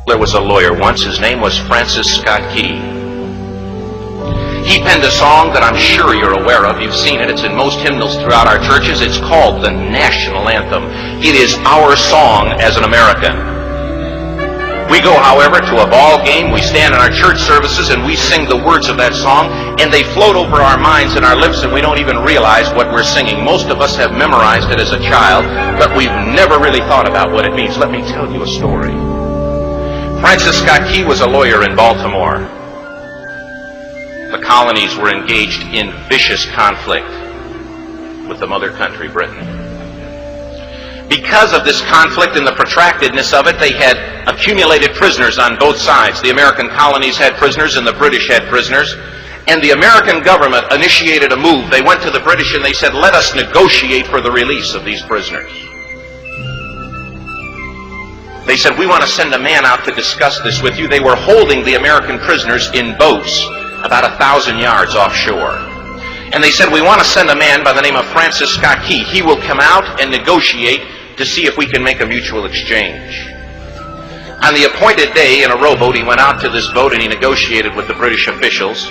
There was a lawyer once. His name was Francis Scott Key. He penned a song that I'm sure you're aware of. You've seen it. It's in most hymnals throughout our churches. It's called the national anthem. It is our song as an American. We go, however, to a ball game. We stand in our church services and we sing the words of that song, and they float over our minds and our lips, and we don't even realize what we're singing. Most of us have memorized it as a child, but we've never really thought about what it means. Let me tell you a story. Francis Scott Key was a lawyer in Baltimore. The colonies were engaged in vicious conflict with the mother country, Britain. Because of this conflict and the protractedness of it, they had accumulated prisoners on both sides. The American colonies had prisoners and the British had prisoners. And the American government initiated a move. They went to the British and they said, let us negotiate for the release of these prisoners. They said, we want to send a man out to discuss this with you. They were holding the American prisoners in boats about 1,000 yards offshore. And they said, we want to send a man by the name of Francis Scott Key. He will come out and negotiate to see if we can make a mutual exchange. On the appointed day, in a rowboat, he went out to this boat and he negotiated with the British officials.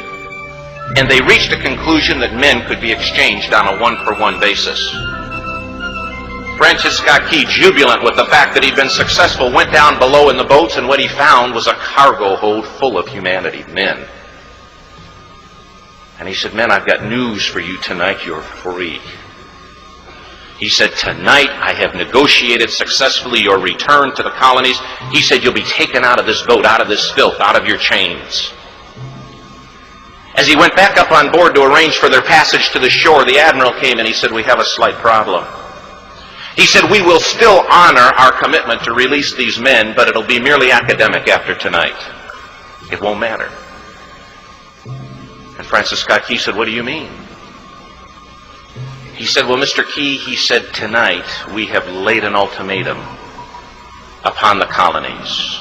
And they reached a conclusion that men could be exchanged on a one-for-one basis. Francis Scott Key, jubilant with the fact that he'd been successful, went down below in the boats, and what he found was a cargo hold full of humanity, men. And he said, men, I've got news for you tonight. You're free. He said, tonight I have negotiated successfully your return to the colonies. He said, you'll be taken out of this boat, out of this filth, out of your chains. As he went back up on board to arrange for their passage to the shore, the admiral came and he said, we have a slight problem. He said, we will still honor our commitment to release these men, but it'll be merely academic after tonight. It won't matter. And Francis Scott Key said, what do you mean? He said, well, Mr. Key, he said, tonight we have laid an ultimatum upon the colonies.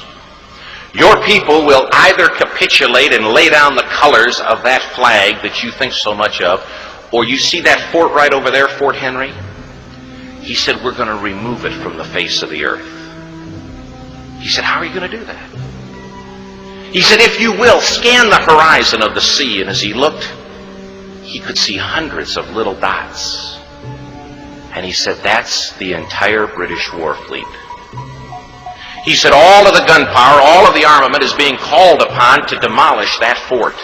Your people will either capitulate and lay down the colors of that flag that you think so much of, or you see that fort right over there, Fort Henry? He said, we're going to remove it from the face of the earth. He said, how are you going to do that? He said, if you will, scan the horizon of the sea. And as he looked, he could see hundreds of little dots. And he said, that's the entire British war fleet. He said, all of the gunpowder, all of the armament is being called upon to demolish that fort.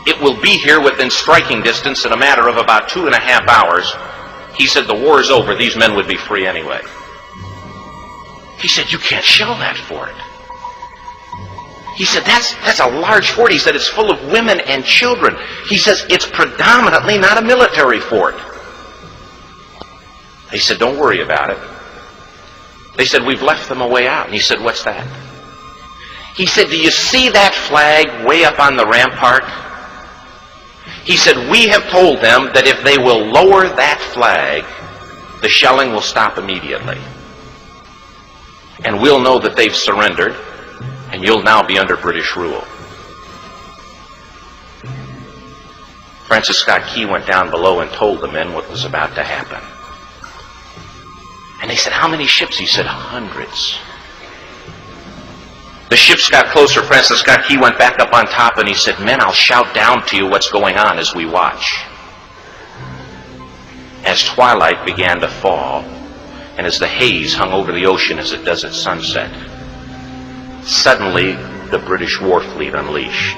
It will be here within striking distance in a matter of about 2.5 hours. He said, the war is over. These men would be free anyway. He said, you can't shell that fort. He said, that's a large fort. He said, it's full of women and children. He says, it's predominantly not a military fort. He said, don't worry about it. They said, we've left them a way out. And he said, what's that? He said, do you see that flag way up on the rampart? He said, we have told them that if they will lower that flag, the shelling will stop immediately. And we'll know that they've surrendered, and you'll now be under British rule. Francis Scott Key went down below and told the men what was about to happen. And they said, how many ships? He said, hundreds. The ships got closer. Francis Scott Key went back up on top and he said, men, I'll shout down to you what's going on as we watch. As twilight began to fall, and as the haze hung over the ocean as it does at sunset, suddenly the British war fleet unleashed.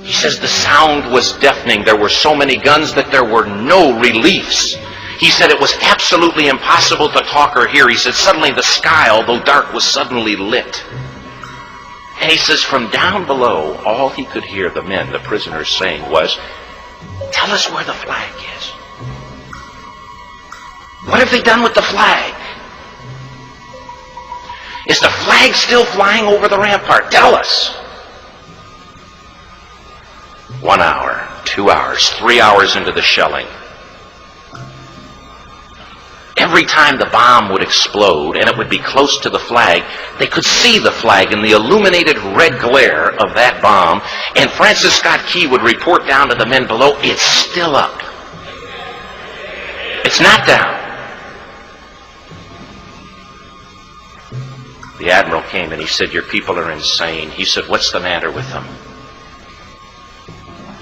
He says the sound was deafening. There were so many guns that there were no reliefs. He said it was absolutely impossible to talk or hear. He said suddenly the sky, although dark, was suddenly lit. And he says from down below, all he could hear the men, the prisoners, saying was, tell us where the flag is. What have they done with the flag? Is the flag still flying over the rampart? Tell us. 1 hour, 2 hours, 3 hours into the shelling, every time the bomb would explode and it would be close to the flag, they could see the flag in the illuminated red glare of that bomb, and Francis Scott Key would report down to the men below, it's still up. It's not down. The admiral came and he said, "Your people are insane." He said, "What's the matter with them?"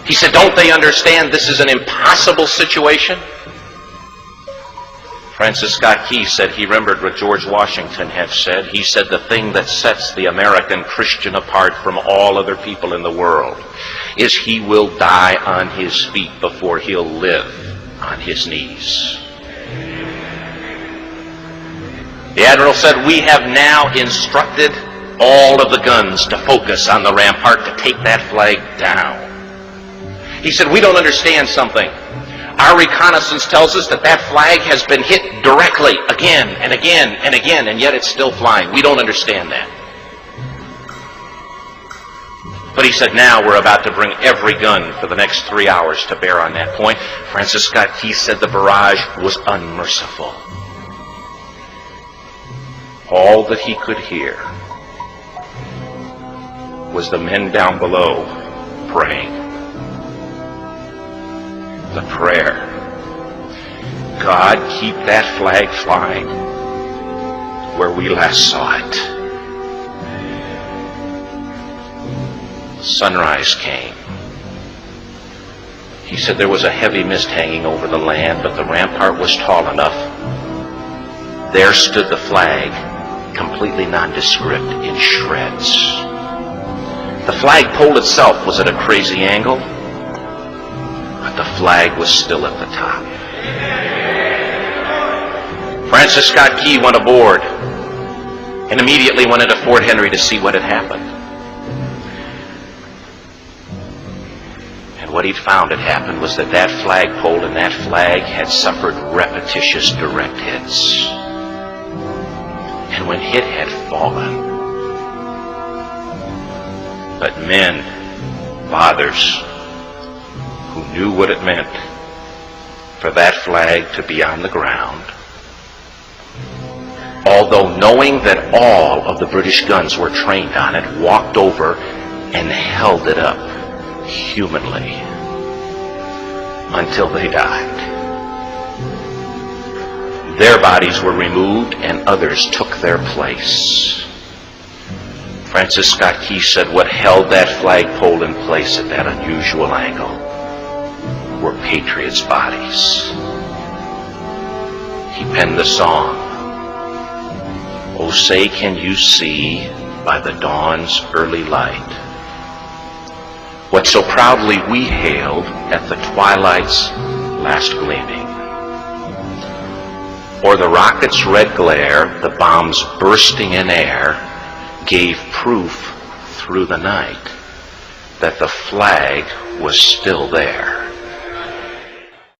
He said, "Don't they understand this is an impossible situation?" Francis Scott Key said he remembered what George Washington had said. He said, "The thing that sets the American Christian apart from all other people in the world is he will die on his feet before he'll live on his knees." The admiral said, "We have now instructed all of the guns to focus on the rampart to take that flag down." He said, "We don't understand something. Our reconnaissance tells us that that flag has been hit directly again and again and again, and yet it's still flying. We don't understand that." But he said, "Now we're about to bring every gun for the next 3 hours to bear on that point." Francis Scott Key said the barrage was unmerciful. All that he could hear was the men down below praying. The prayer, "God, keep that flag flying where we last saw it." Sunrise came. He said there was a heavy mist hanging over the land, but the rampart was tall enough. There stood the flag, completely nondescript, in shreds. The flagpole itself was at a crazy angle, but the flag was still at the top. Francis Scott Key went aboard and immediately went into Fort Henry to see what had happened. And what he'd found had happened was that that flagpole and that flag had suffered repetitious direct hits. And when it had fallen, but men, fathers, who knew what it meant for that flag to be on the ground, although knowing that all of the British guns were trained on it, walked over and held it up humanly until they died. Their bodies were removed and others took their place. Francis Scott Key said what held that flagpole in place at that unusual angle were patriots' bodies. He penned the song, "Oh, say can you see by the dawn's early light what so proudly we hailed at the twilight's last gleaming? Or the rocket's red glare, the bombs bursting in air, gave proof through the night that the flag was still there."